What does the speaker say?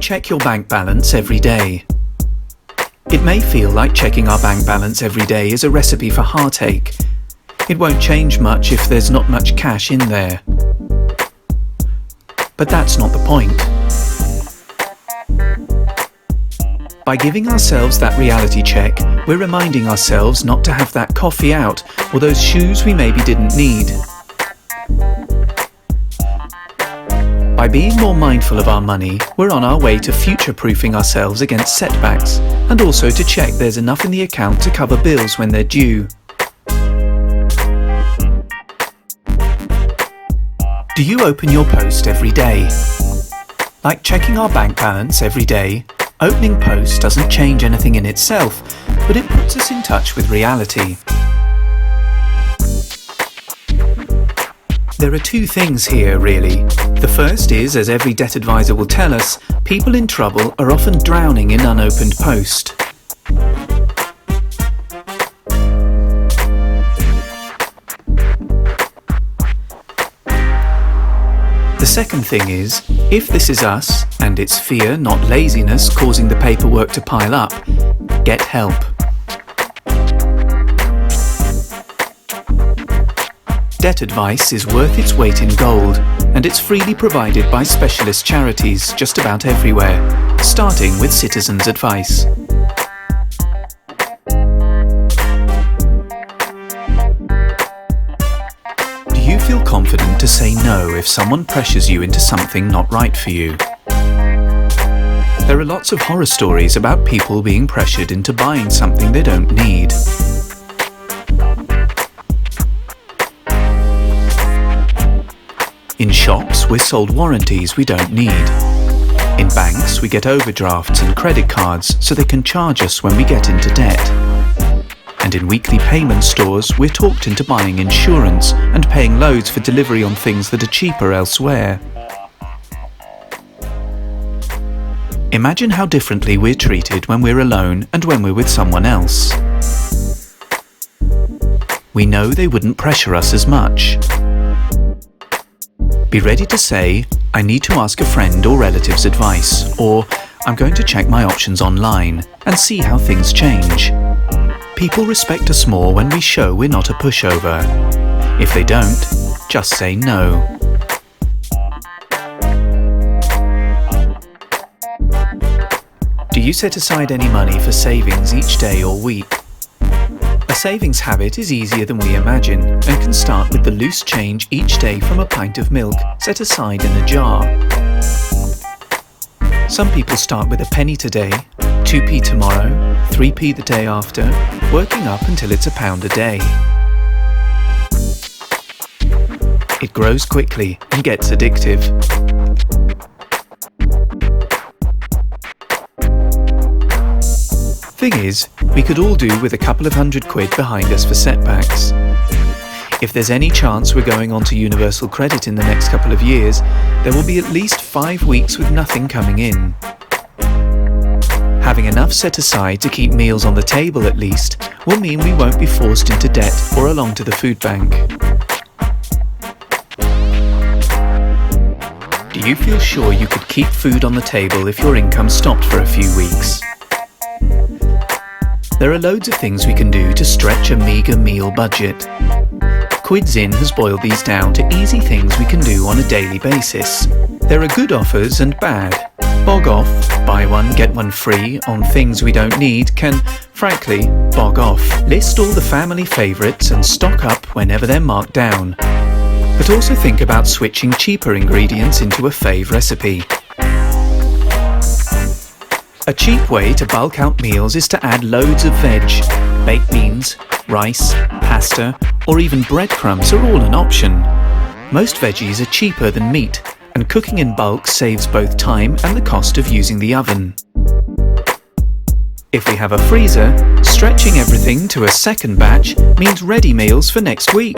check your bank balance every day. It may feel like checking our bank balance every day is a recipe for heartache. It won't change much if there's not much cash in there. But that's not the point. By giving ourselves that reality check, we're reminding ourselves not to have that coffee out or those shoes we maybe didn't need. By being more mindful of our money, we're on our way to future-proofing ourselves against setbacks, and also to check there's enough in the account to cover bills when they're due. Do you open your post every day? Like checking our bank balance every day, opening post doesn't change anything in itself, but it puts us in touch with reality. There are two things here, really. The first is, as every debt advisor will tell us, people in trouble are often drowning in unopened post. The second thing is, if this is us, and it's fear, not laziness, causing the paperwork to pile up, get help. Debt advice is worth its weight in gold, and it's freely provided by specialist charities just about everywhere, starting with Citizens Advice. Do you feel confident to say no if someone pressures you into something not right for you? There are lots of horror stories about people being pressured into buying something they don't need. In shops, we're sold warranties we don't need. In banks, we get overdrafts and credit cards so they can charge us when we get into debt. And in weekly payment stores, we're talked into buying insurance and paying loads for delivery on things that are cheaper elsewhere. Imagine how differently we're treated when we're alone and when we're with someone else. We know they wouldn't pressure us as much. Be ready to say, I need to ask a friend or relative's advice, or I'm going to check my options online and see how things change. People respect us more when we show we're not a pushover. If they don't, just say no. Do you set aside any money for savings each day or week? A savings habit is easier than we imagine and can start with the loose change each day from a pint of milk set aside in a jar. Some people start with a penny today, 2p tomorrow, 3p the day after, working up until it's £1 a day. It grows quickly and gets addictive. Thing is, we could all do with a couple of £100 behind us for setbacks. If there's any chance we're going on to universal credit in the next couple of years, there will be at least 5 weeks with nothing coming in. Having enough set aside to keep meals on the table at least will mean we won't be forced into debt or along to the food bank. Do you feel sure you could keep food on the table if your income stopped for a few weeks? There are loads of things we can do to stretch a meagre meal budget. Quids has boiled these down to easy things we can do on a daily basis. There are good offers and bad. Bog off, buy one get one free on things we don't need can, frankly, bog off. List all the family favourites and stock up whenever they're marked down. But also think about switching cheaper ingredients into a fave recipe. A cheap way to bulk out meals is to add loads of veg. Baked beans, rice, pasta, or even breadcrumbs are all an option. Most veggies are cheaper than meat, and cooking in bulk saves both time and the cost of using the oven. If we have a freezer, stretching everything to a second batch means ready meals for next week.